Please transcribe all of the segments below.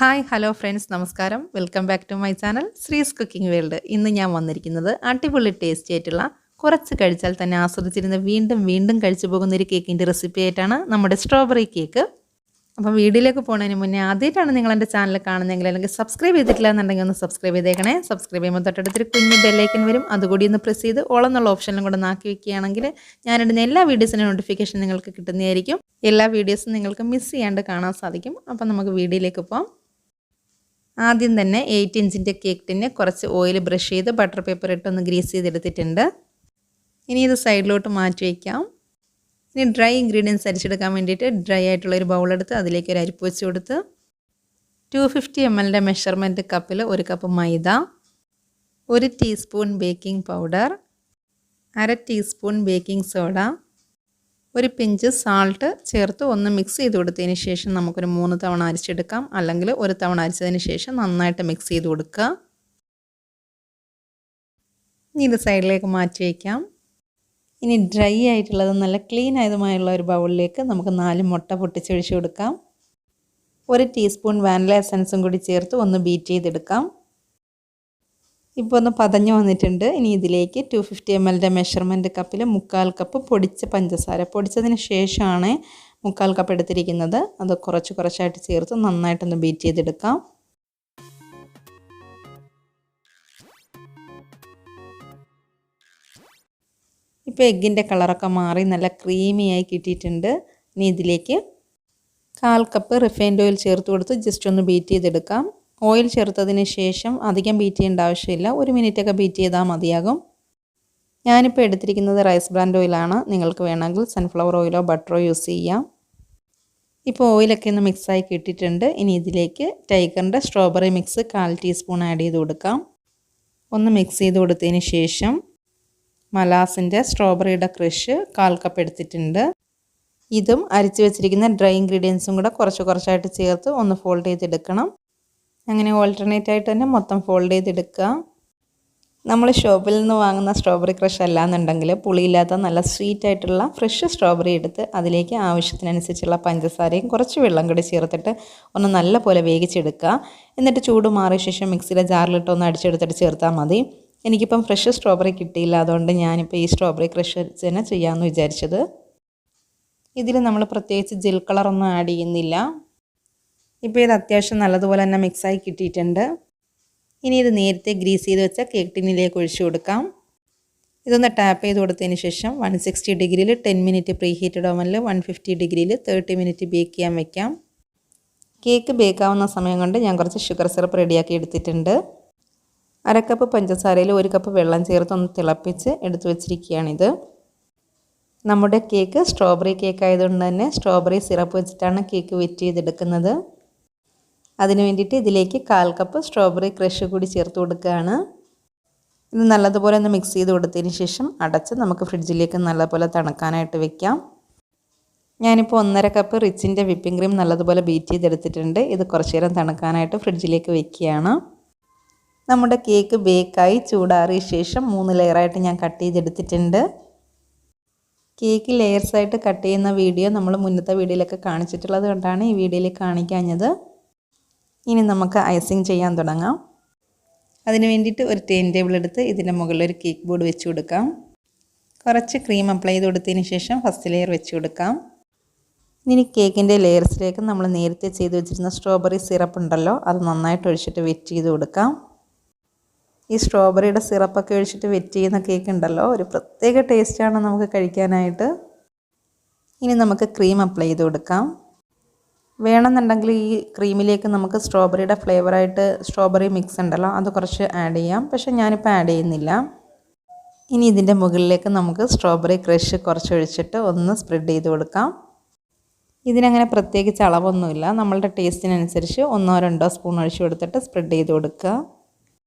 Hi hello friends നമസ്കാരം welcome back to my channel Sree's cooking world. ഇന്ന് ഞാൻ വന്നിരിക്കുന്നത് അടിപൊളി ടേസ്റ്റി ആയിട്ടുള്ള കുറച്ച് കഴിച്ചാൽ തന്നെ ആസ്വദിച്ചിരുന്ന വീണ്ടും വീണ്ടും കഴിച്ചു പോകുന്ന ഒരു കേക്കിൻ്റെ റെസിപ്പി ആയിട്ടാണ് നമ്മുടെ സ്ട്രോബെറി കേക്ക്. അപ്പോൾ വീഡിയോയിലേക്ക് പോകുന്നതിന് മുന്നേ ആദ്യമായിട്ടാണ് നിങ്ങൾ എൻ്റെ ചാനൽ കാണുന്നതെങ്കിൽ അല്ലെങ്കിൽ സബ്സ്ക്രൈബ് ചെയ്തിട്ടില്ല എന്നുണ്ടെങ്കിൽ ഒന്ന് സബ്സ്ക്രൈബ് ചെയ്തേക്കണേ. സബ്സ്ക്രൈബ് ചെയ്യുമ്പോൾ തൊട്ടടുത്തൊരു കുഞ്ഞ് ബെല്ലൈക്കൻ വരും, അതുകൂടി ഒന്ന് പ്രസ് ചെയ്ത് ഓൾ എന്നുള്ള ഓപ്ഷനിലും കൂടെ നാക്കി വെക്കുകയാണെങ്കിൽ ഞാനിടുന്ന എല്ലാ വീഡിയോസിൻ്റെ നോട്ടിഫിക്കേഷൻ നിങ്ങൾക്ക് കിട്ടുന്നതായിരിക്കും. എല്ലാ വീഡിയോസും നിങ്ങൾക്ക് മിസ് ചെയ്യാണ്ട് കാണാൻ സാധിക്കും. അപ്പോൾ നമുക്ക് വീഡിയോയിലേക്ക് പോകാം. ആദ്യം തന്നെ 8 ഇഞ്ചിൻ്റെ കേക്ക് ടിന് കുറച്ച് ഓയിൽ ബ്രഷ് ചെയ്ത് ബട്ടർ പേപ്പർ ഇട്ടൊന്ന് ഗ്രീസ് ചെയ്തെടുത്തിട്ടുണ്ട്. ഇനി ഇത് സൈഡിലോട്ട് മാറ്റി വയ്ക്കാം. ഇനി ഡ്രൈ ഇൻഗ്രീഡിയൻസ് അരിച്ചെടുക്കാൻ വേണ്ടിയിട്ട് ഡ്രൈ ആയിട്ടുള്ളൊരു ബൗളെടുത്ത് അതിലേക്ക് ഒരു അരിപ്പ് വെച്ച് കൊടുത്ത് 250 ml മെഷർമെൻറ്റ് കപ്പിൽ 1 കപ്പ് മൈദ, 1 teaspoon baking powder, 1/2 teaspoon baking soda, ഒരു പിഞ്ച് സാൾട്ട് ചേർത്ത് ഒന്ന് മിക്സ് ചെയ്ത് കൊടുത്തതിന് ശേഷം നമുക്കൊരു 3 തവണ അരിച്ചെടുക്കാം, അല്ലെങ്കിൽ ഒരു തവണ അരിച്ചതിന് ശേഷം നന്നായിട്ട് മിക്സ് ചെയ്ത് കൊടുക്കുക. ഇനി ഇത് സൈഡിലേക്ക് മാറ്റി വയ്ക്കാം. ഇനി ഡ്രൈ ആയിട്ടുള്ളതും നല്ല ക്ലീൻ ആയതുമായുള്ള ഒരു ബൗളിലേക്ക് നമുക്ക് 4 മുട്ട പൊട്ടിച്ചൊഴിച്ച് കൊടുക്കാം. 1 ടീസ്പൂൺ വാനില എസൻസും കൂടി ചേർത്ത് ഒന്ന് ബീറ്റ് ചെയ്തെടുക്കാം. ഇപ്പോൾ ഒന്ന് പതഞ്ഞ് വന്നിട്ടുണ്ട്. ഇനി ഇതിലേക്ക് 250 ml മെഷർമെൻറ്റ് കപ്പിൽ 1/4 കപ്പ് പൊടിച്ച പഞ്ചസാര, പൊടിച്ചതിന് ശേഷമാണ് 1/4 കപ്പ് എടുത്തിരിക്കുന്നത്, അത് കുറച്ചായിട്ട് ചേർത്ത് നന്നായിട്ടൊന്ന് ബീറ്റ് ചെയ്തെടുക്കാം. ഇപ്പോൾ എഗ്ഗിൻ്റെ കളറൊക്കെ മാറി നല്ല ക്രീമിയായി കിട്ടിയിട്ടുണ്ട്. ഇനി ഇതിലേക്ക് 1/4 കപ്പ് റിഫൈൻഡ് ഓയിൽ ചേർത്ത് കൊടുത്ത് ജസ്റ്റ് ഒന്ന് ബീറ്റ് ചെയ്തെടുക്കാം. ഓയിൽ ചേർത്തതിന് ശേഷം അധികം ബീറ്റ് ചെയ്യേണ്ട ആവശ്യമില്ല, 1 മിനിറ്റൊക്കെ ബീറ്റ് ചെയ്താൽ മതിയാകും. ഞാനിപ്പോൾ എടുത്തിരിക്കുന്നത് റൈസ് ബ്രാൻഡ് ഓയിലാണ്, നിങ്ങൾക്ക് വേണമെങ്കിൽ സൺഫ്ലവർ ഓയിലോ ബട്ടറോ യൂസ് ചെയ്യാം. ഇപ്പോൾ ഓയിലൊക്കെ ഒന്ന് മിക്സായി കിട്ടിയിട്ടുണ്ട്. ഇനി ഇതിലേക്ക് ടൈഗറിൻ്റെ സ്ട്രോബെറി മിക്സ് 1/4 ടീസ്പൂൺ ആഡ് ചെയ്ത് കൊടുക്കാം. ഒന്ന് മിക്സ് ചെയ്ത് കൊടുത്തതിന് ശേഷം മലാസിൻ്റെ സ്ട്രോബെറിയുടെ ക്രഷ് 1/4 കപ്പ് എടുത്തിട്ടുണ്ട്. ഇതും അരിച്ച് വെച്ചിരിക്കുന്ന ഡ്രൈ ഇൻഗ്രീഡിയൻസും കൂടെ കുറച്ചായിട്ട് ചേർത്ത് ഒന്ന് ഫോൾഡ് ചെയ്തെടുക്കണം. അങ്ങനെ ഓൾട്ടർനേറ്റ് ആയിട്ട് തന്നെ മൊത്തം ഫോൾഡ് ചെയ്തെടുക്കുക. നമ്മൾ ഷോപ്പിൽ നിന്ന് വാങ്ങുന്ന സ്ട്രോബെറി ക്രഷ് അല്ലാന്നുണ്ടെങ്കിൽ പുളിയില്ലാത്ത നല്ല സ്വീറ്റ് ആയിട്ടുള്ള ഫ്രഷ് സ്ട്രോബെറി എടുത്ത് അതിലേക്ക് ആവശ്യത്തിനനുസരിച്ചുള്ള പഞ്ചസാരയും കുറച്ച് വെള്ളം കൂടി ചേർത്തിട്ട് ഒന്ന് നല്ല പോലെ വേവിച്ചെടുക്കുക. എന്നിട്ട് ചൂട് മാറിയ ശേഷം മിക്സിയുടെ ജാറിലിട്ട് ഒന്ന് അടിച്ചെടുത്തിട്ട് ചേർത്താൽ മതി. എനിക്കിപ്പം ഫ്രഷ് സ്ട്രോബെറി കിട്ടിയില്ല, അതുകൊണ്ട് ഞാനിപ്പോൾ ഈ സ്ട്രോബെറി ക്രഷ് തന്നെ ചെയ്യാമെന്ന് വിചാരിച്ചത്. ഇതിൽ നമ്മൾ പ്രത്യേകിച്ച് ജെൽ കളറൊന്നും ആഡ് ചെയ്യുന്നില്ല. ഇപ്പോൾ ഇത് അത്യാവശ്യം നല്ലതുപോലെ തന്നെ മിക്സായി കിട്ടിയിട്ടുണ്ട്. ഇനി ഇത് നേരത്തെ ഗ്രീസ് ചെയ്ത് വെച്ച കേക്ക് ടിന്നിലേക്ക് ഒഴിച്ചു കൊടുക്കാം. ഇതൊന്ന് ടാപ്പ് ചെയ്ത് കൊടുത്തതിന് ശേഷം 160 ഡിഗ്രിയിൽ 10 മിനിറ്റ് പ്രീ ഹീറ്റഡ് ഓവനിൽ 150 ഡിഗ്രിയിൽ 30 മിനിറ്റ് ബേക്ക് ചെയ്യാൻ വെക്കാം. കേക്ക് ബേക്കാവുന്ന സമയം കൊണ്ട് ഞാൻ കുറച്ച് ഷുഗർ സിറപ്പ് റെഡിയാക്കി എടുത്തിട്ടുണ്ട്. 1/2 കപ്പ് പഞ്ചസാരയിൽ 1 കപ്പ് വെള്ളം ചേർത്ത് ഒന്ന് തിളപ്പിച്ച് എടുത്തു വെച്ചിരിക്കുകയാണിത്. നമ്മുടെ കേക്ക് സ്ട്രോബെറി കേക്ക് ആയതുകൊണ്ട് തന്നെ സ്ട്രോബെറി സിറപ്പ് വെച്ചിട്ടാണ് കേക്ക് വെറ്റ് ചെയ്തെടുക്കുന്നത്. അതിന് വേണ്ടിയിട്ട് ഇതിലേക്ക് 1/4 കപ്പ് സ്ട്രോബെറി ക്രഷ് കൂടി ചേർത്ത് കൊടുക്കുകയാണ്. ഇത് നല്ലതുപോലെ ഒന്ന് മിക്സ് ചെയ്ത് കൊടുത്തതിന് ശേഷം അടച്ച് നമുക്ക് ഫ്രിഡ്ജിലേക്ക് നല്ലപോലെ തണുക്കാനായിട്ട് വെക്കാം. ഞാനിപ്പോൾ 1/2 കപ്പ് റിച്ചിൻ്റെ വിപ്പിംഗ് ക്രീം നല്ലതുപോലെ ബീറ്റ് ചെയ്തെടുത്തിട്ടുണ്ട്. ഇത് കുറച്ച് നേരം തണുക്കാനായിട്ട് ഫ്രിഡ്ജിലേക്ക് വെക്കുകയാണ്. നമ്മുടെ കേക്ക് ബേക്കായി ചൂടാറിയ ശേഷം 3 ലെയറായിട്ട് ഞാൻ കട്ട് ചെയ്തെടുത്തിട്ടുണ്ട്. കേക്ക് ലെയർസായിട്ട് കട്ട് ചെയ്യുന്ന വീഡിയോ നമ്മൾ മുന്നത്തെ വീഡിയോയിലൊക്കെ കാണിച്ചിട്ടുള്ളത് കൊണ്ടാണ് ഈ വീഡിയോയിൽ കാണിക്കാഞ്ഞത്. ഇനി നമുക്ക് ഐസിങ് ചെയ്യാൻ തുടങ്ങാം. അതിന് വേണ്ടിയിട്ട് ഒരു ടേൺ ടേബിൾ എടുത്ത് ഇതിൻ്റെ മുകളിൽ ഒരു കേക്ക് ബോർഡ് വെച്ച് കൊടുക്കാം. കുറച്ച് ക്രീം അപ്ലൈ ചെയ്ത് കൊടുത്തതിന് ശേഷം ഫസ്റ്റ് ലെയർ വെച്ച് കൊടുക്കാം. ഇനി കേക്കിൻ്റെ ലെയർസിലേക്ക് നമ്മൾ നേരത്തെ ചെയ്ത് വെച്ചിരുന്ന സ്ട്രോബെറി സിറപ്പ് ഉണ്ടല്ലോ, അത് നന്നായിട്ട് ഒഴിച്ചിട്ട് വെറ്റ് ചെയ്ത് കൊടുക്കാം. ഈ സ്ട്രോബെറിയുടെ സിറപ്പൊക്കെ ഒഴിച്ചിട്ട് വെറ്റ് ചെയ്യുന്ന കേക്ക് ഉണ്ടല്ലോ, ഒരു പ്രത്യേക ടേസ്റ്റാണ് നമുക്ക് കഴിക്കാനായിട്ട്. ഇനി നമുക്ക് ക്രീം അപ്ലൈ ചെയ്ത് കൊടുക്കാം. വേണമെന്നുണ്ടെങ്കിൽ ഈ ക്രീമിലേക്ക് നമുക്ക് സ്ട്രോബെറിയുടെ ഫ്ലേവറായിട്ട് സ്ട്രോബെറി മിക്സ് ഉണ്ടല്ലോ, അത് കുറച്ച് ആഡ് ചെയ്യാം, പക്ഷേ ഞാനിപ്പോൾ ആഡ് ചെയ്യുന്നില്ല. ഇനി ഇതിൻ്റെ മുകളിലേക്ക് നമുക്ക് സ്ട്രോബെറി ക്രഷ് കുറച്ച് ഒഴിച്ചിട്ട് ഒന്ന് സ്പ്രെഡ് ചെയ്ത് കൊടുക്കാം. ഇതിനങ്ങനെ പ്രത്യേകിച്ച് അളവൊന്നുമില്ല, നമ്മളുടെ ടേസ്റ്റിനനുസരിച്ച് 1-2 സ്പൂൺ ഒഴിച്ച് കൊടുത്തിട്ട് സ്പ്രെഡ് ചെയ്ത് കൊടുക്കുക.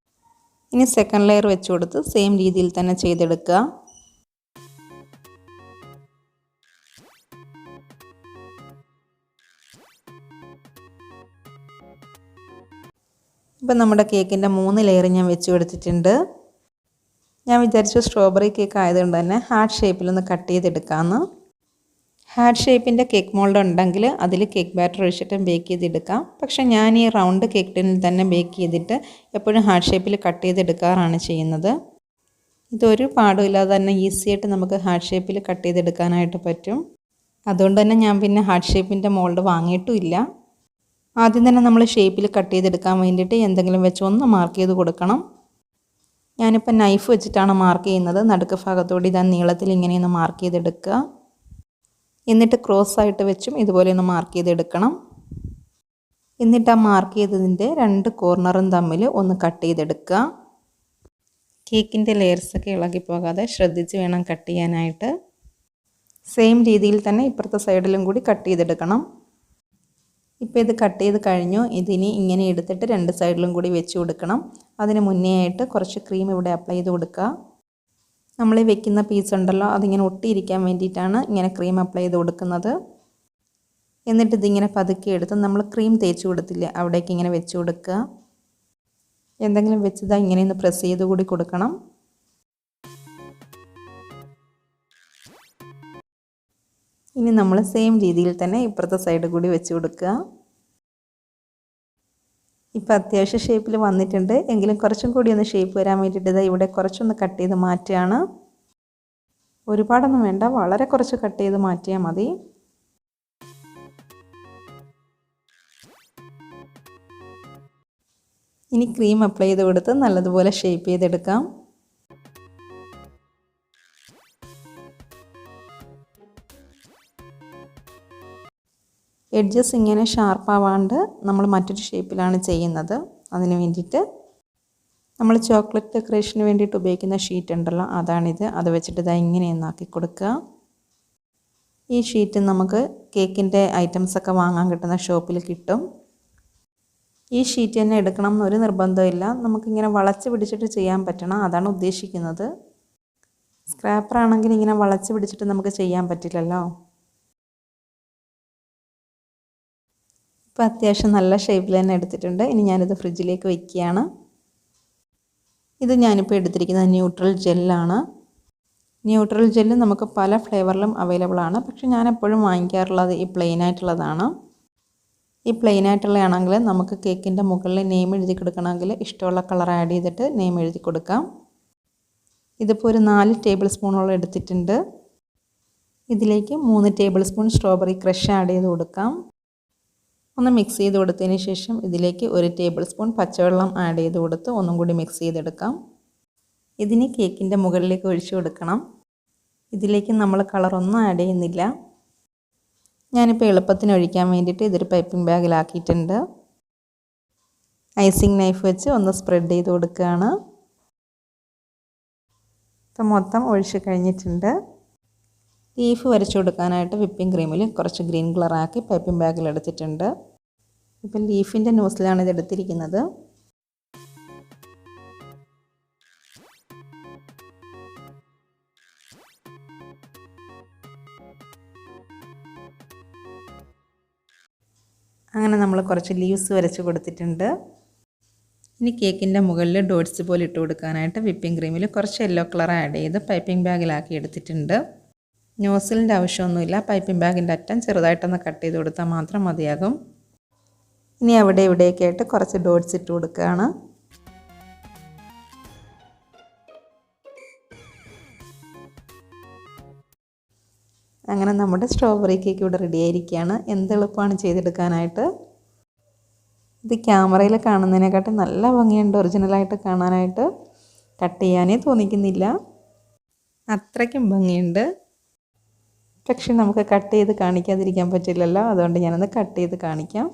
ഇനി സെക്കൻഡ് ലെയർ വെച്ച് കൊടുത്ത് സെയിം രീതിയിൽ തന്നെ ചെയ്തെടുക്കുക. ഇപ്പം നമ്മുടെ കേക്കിൻ്റെ 3 ലെയർ ഞാൻ വെച്ച് കൊടുത്തിട്ടുണ്ട്. ഞാൻ വിചാരിച്ചു സ്ട്രോബെറി കേക്ക് ആയതുകൊണ്ട് തന്നെ ഹാർട്ട് ഷേപ്പിലൊന്ന് കട്ട് ചെയ്തെടുക്കാമെന്ന്. ഹാർട്ട് ഷേപ്പിൻ്റെ കേക്ക് മോൾഡ് ഉണ്ടെങ്കിൽ അതിൽ കേക്ക് ബാറ്റർ ഒഴിച്ചിട്ട് ബേക്ക് ചെയ്തെടുക്കാം. പക്ഷേ ഞാൻ ഈ റൗണ്ട് കേക്ക് ടിന്നിൽ തന്നെ ബേക്ക് ചെയ്തിട്ട് എപ്പോഴും ഹാർട്ട് ഷേപ്പിൽ കട്ട് ചെയ്തെടുക്കാറാണ് ചെയ്യുന്നത്. ഇതൊരു പാടുമില്ലാതെ തന്നെ ഈസി ആയിട്ട് നമുക്ക് ഹാർട്ട് ഷേപ്പിൽ കട്ട് ചെയ്തെടുക്കാനായിട്ട് പറ്റും. അതുകൊണ്ട് തന്നെ ഞാൻ പിന്നെ ഹാർട്ട് ഷേപ്പിൻ്റെ മോൾഡ് വാങ്ങിയിട്ടുമില്ല. ആദ്യം തന്നെ നമ്മൾ ഷേപ്പിൽ കട്ട് ചെയ്തെടുക്കാൻ വേണ്ടിയിട്ട് എന്തെങ്കിലും വെച്ച് ഒന്ന് മാർക്ക് ചെയ്ത് കൊടുക്കണം. ഞാനിപ്പോൾ നൈഫ് വെച്ചിട്ടാണ് മാർക്ക് ചെയ്യുന്നത്. നടുക്ക് ഭാഗത്തോടെ ഇതാ നീളത്തിൽ ഇങ്ങനെയൊന്ന് മാർക്ക് ചെയ്തെടുക്കുക. എന്നിട്ട് ക്രോസ് ആയിട്ട് വെച്ചും ഇതുപോലെ ഒന്ന് മാർക്ക് ചെയ്തെടുക്കണം. എന്നിട്ട് ആ മാർക്ക് ചെയ്തതിൻ്റെ 2 കോർണറും തമ്മിൽ ഒന്ന് കട്ട് ചെയ്തെടുക്കുക. കേക്കിൻ്റെ ലെയർസൊക്കെ ഇളകിപ്പോകാതെ ശ്രദ്ധിച്ച് വേണം കട്ട് ചെയ്യാനായിട്ട്. സെയിം രീതിയിൽ തന്നെ ഇപ്പുറത്തെ സൈഡിലും കൂടി കട്ട് ചെയ്തെടുക്കണം. ഇപ്പോൾ ഇത് കട്ട് ചെയ്ത് കഴിഞ്ഞു. ഇതിനി ഇങ്ങനെ എടുത്തിട്ട് 2 സൈഡിലും കൂടി വെച്ച് കൊടുക്കണം. അതിന് മുന്നേ ആയിട്ട് കുറച്ച് ക്രീം ഇവിടെ അപ്ലൈ ചെയ്ത് കൊടുക്കുക. നമ്മൾ ഈ വെക്കുന്ന പീസ് ഉണ്ടല്ലോ, അതിങ്ങനെ ഒട്ടിയിരിക്കാൻ വേണ്ടിയിട്ടാണ് ഇങ്ങനെ ക്രീം അപ്ലൈ ചെയ്ത് കൊടുക്കുന്നത്. എന്നിട്ട് ഇതിങ്ങനെ പതുക്കെ എടുത്ത് നമ്മൾ ക്രീം തേച്ച് കൊടുത്തില്ലേ, അവിടേക്ക് ഇങ്ങനെ വെച്ച് കൊടുക്കുക. എന്തെങ്കിലും വെച്ചതാ ഇങ്ങനെ ഒന്ന് പ്രസ് ചെയ്ത് കൂടി കൊടുക്കണം. ഇനി നമ്മൾ സെയിം രീതിയിൽ തന്നെ ഇപ്പുറത്തെ സൈഡ് കൂടി വെച്ച് കൊടുക്കുക. ഇപ്പോൾ അത്യാവശ്യം ഷേപ്പിൽ വന്നിട്ടുണ്ട്. എങ്കിലും കുറച്ചും കൂടി ഒന്ന് ഷേപ്പ് വരാൻ വേണ്ടിയിട്ട് ഇതാ ഇവിടെ കുറച്ചൊന്ന് കട്ട് ചെയ്ത് മാറ്റുകയാണ്. ഒരുപാടൊന്നും വേണ്ട, വളരെ കുറച്ച് കട്ട് ചെയ്ത് മാറ്റിയാൽ മതി. ഇനി ക്രീം അപ്ലൈ ചെയ്ത് കൊടുത്ത് നല്ലതുപോലെ ഷേപ്പ് ചെയ്തെടുക്കാം. എഡ്ജസ് ഇങ്ങനെ ഷാർപ്പാവാണ്ട് നമ്മൾ മറ്റൊരു ഷേപ്പിലാണ് ചെയ്യുന്നത്. അതിന് വേണ്ടിയിട്ട് നമ്മൾ ചോക്ലേറ്റ് ഡെക്കറേഷന് വേണ്ടിയിട്ട് ഉപയോഗിക്കുന്ന ഷീറ്റ് ഉണ്ടല്ലോ, അതാണിത്. അത് വെച്ചിട്ട് ഇതാ ഇങ്ങനെയൊന്നാക്കി കൊടുക്കുക. ഈ ഷീറ്റ് നമുക്ക് കേക്കിൻ്റെ ഐറ്റംസൊക്കെ വാങ്ങാൻ കിട്ടുന്ന ഷോപ്പിൽ കിട്ടും. ഈ ഷീറ്റ് തന്നെ എടുക്കണം എന്നൊരു നിർബന്ധമില്ല. നമുക്കിങ്ങനെ വളച്ച് പിടിച്ചിട്ട് ചെയ്യാൻ പറ്റണം, അതാണ് ഉദ്ദേശിക്കുന്നത്. സ്ക്രാപ്പറാണെങ്കിൽ ഇങ്ങനെ വളച്ച് പിടിച്ചിട്ട് നമുക്ക് ചെയ്യാൻ പറ്റില്ലല്ലോ. ഇപ്പോൾ അത്യാവശ്യം നല്ല ഷേപ്പിൽ തന്നെ എടുത്തിട്ടുണ്ട്. ഇനി ഞാനിത് ഫ്രിഡ്ജിലേക്ക് വയ്ക്കുകയാണ്. ഇത് ഞാനിപ്പോൾ എടുത്തിരിക്കുന്നത് ന്യൂട്രൽ ജെല്ലാണ്. ന്യൂട്രൽ ജെല്ല് നമുക്ക് പല ഫ്ലേവറിലും അവൈലബിൾ ആണ്. പക്ഷേ ഞാൻ എപ്പോഴും വാങ്ങിക്കാറുള്ളത് ഈ പ്ലെയിൻ ആയിട്ടുള്ളതാണ്. ഈ പ്ലെയിൻ ആയിട്ടുള്ളതാണെങ്കിൽ നമുക്ക് കേക്കിൻ്റെ മുകളിൽ നെയിം എഴുതി കൊടുക്കണമെങ്കിൽ ഇഷ്ടമുള്ള കളർ ആഡ് ചെയ്തിട്ട് നെയിം എഴുതി കൊടുക്കാം. ഇതിപ്പോൾ ഒരു 4 ടേബിൾ സ്പൂണോളം എടുത്തിട്ടുണ്ട്. ഇതിലേക്ക് 3 table spoon strawberry crush add ചെയ്ത് കൊടുക്കാം. ഒന്ന് മിക്സ് ചെയ്ത് കൊടുത്തതിന് ശേഷം ഇതിലേക്ക് 1 ടേബിൾ സ്പൂൺ പച്ചവെള്ളം ആഡ് ചെയ്ത് കൊടുത്ത് ഒന്നും കൂടി മിക്സ് ചെയ്തെടുക്കാം. ഇതിന് കേക്കിൻ്റെ മുകളിലേക്ക് ഒഴിച്ചു കൊടുക്കണം. ഇതിലേക്ക് നമ്മൾ കളറൊന്നും ആഡ് ചെയ്യുന്നില്ല. ഞാനിപ്പോൾ എളുപ്പത്തിന് ഒഴിക്കാൻ വേണ്ടിയിട്ട് ഇതൊരു പൈപ്പിംഗ് ബാഗിലാക്കിയിട്ടുണ്ട്. ഐസിങ് നൈഫ് വെച്ച് ഒന്ന് സ്പ്രെഡ് ചെയ്ത് കൊടുക്കുകയാണ്. ഇപ്പം മൊത്തം ഒഴിച്ച് കഴിഞ്ഞിട്ടുണ്ട്. ലീഫ് വരച്ചു കൊടുക്കാനായിട്ട് വിപ്പിംഗ് ക്രീമിൽ കുറച്ച് ഗ്രീൻ കളറാക്കി പൈപ്പിംഗ് ബാഗിൽ എടുത്തിട്ടുണ്ട്. ഇപ്പം ലീഫിൻ്റെ ന്യൂസിലാണ് ഇത് എടുത്തിരിക്കുന്നത്. അങ്ങനെ നമ്മൾ കുറച്ച് ലീവ്സ് വരച്ച് കൊടുത്തിട്ടുണ്ട്. ഇനി കേക്കിൻ്റെ മുകളിൽ ഡോട്ട്സ് പോലെ ഇട്ട് കൊടുക്കാനായിട്ട് വിപ്പിംഗ് ക്രീമിൽ കുറച്ച് യെല്ലോ കളർ ആഡ് ചെയ്ത് പൈപ്പിംഗ് ബാഗിലാക്കി എടുത്തിട്ടുണ്ട്. നോസിലിൻ്റെ ആവശ്യമൊന്നുമില്ല. പൈപ്പിംഗ് ബാഗിൻ്റെ അറ്റം ചെറുതായിട്ടൊന്ന് കട്ട് ചെയ്ത് കൊടുത്താൽ മാത്രം മതിയാകും. ഇനി അവിടെ ഇവിടെയൊക്കെ ആയിട്ട് കുറച്ച് ഡോട്ട്സ് ഇട്ട് കൊടുക്കുകയാണ്. അങ്ങനെ നമ്മുടെ സ്ട്രോബെറി കേക്ക് ഇവിടെ റെഡി ആയിരിക്കുകയാണ്. എന്ത് എളുപ്പമാണ് ചെയ്തെടുക്കാനായിട്ട്. ഇത് ക്യാമറയിൽ കാണുന്നതിനെക്കാട്ടും നല്ല ഭംഗിയുണ്ട് ഒറിജിനലായിട്ട് കാണാനായിട്ട്. കട്ട് ചെയ്യാനേ തോന്നിക്കുന്നില്ല, അത്രയ്ക്കും ഭംഗിയുണ്ട്. പക്ഷെ നമുക്ക് കട്ട് ചെയ്ത് കാണിക്കാതിരിക്കാൻ പറ്റില്ലല്ലോ, അതുകൊണ്ട് ഞാനൊന്ന് കട്ട് ചെയ്ത് കാണിക്കാം.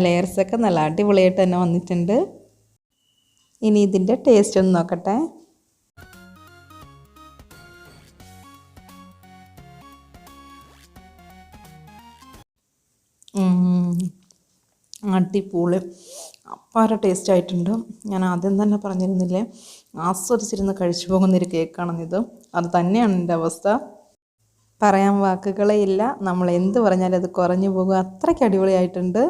ലെയർസൊക്കെ നല്ല അടിപൊളിയായിട്ട് തന്നെ വന്നിട്ടുണ്ട്. ഇനി ഇതിൻ്റെ ടേസ്റ്റ് ഒന്ന് നോക്കട്ടെ. അടിപൊളി, അപ്പാര ടേസ്റ്റ് ആയിട്ടുണ്ട്. ഞാൻ ആദ്യം തന്നെ പറഞ്ഞിരുന്നില്ലേ, ആസ്വദിച്ചിരുന്ന് കഴിച്ചു പോകുന്നൊരു കേക്കാണെന്നിത്. അത് തന്നെയാണ് എൻ്റെ അവസ്ഥ. പറയാൻ വാക്കുകളേ ഇല്ല. നമ്മൾ എന്ത് പറഞ്ഞാലും അത് കുറഞ്ഞു പോകും. അത്രയ്ക്ക് അടിപൊളിയായിട്ടുണ്ട്.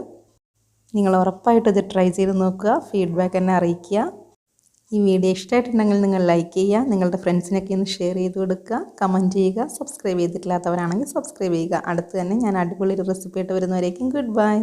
നിങ്ങൾ ഉറപ്പായിട്ടും ഇത് ട്രൈ ചെയ്ത് നോക്കുക. ഫീഡ്ബാക്ക് എന്നെ അറിയിക്കുക. ഈ വീഡിയോ ഇഷ്ടമായിട്ടുണ്ടെങ്കിൽ നിങ്ങൾ ലൈക്ക് ചെയ്യുക. നിങ്ങളുടെ ഫ്രണ്ട്സിനൊക്കെ ഒന്ന് ഷെയർ ചെയ്ത് കൊടുക്കുക. കമൻറ്റ് ചെയ്യുക. സബ്സ്ക്രൈബ് ചെയ്തിട്ടില്ലാത്തവരാണെങ്കിൽ സബ്സ്ക്രൈബ് ചെയ്യുക. അടുത്ത് തന്നെ ഞാൻ അടിപൊളി ഒരു റെസിപ്പി ആയിട്ട് വരുന്നവരേക്കും ഗുഡ് ബൈ.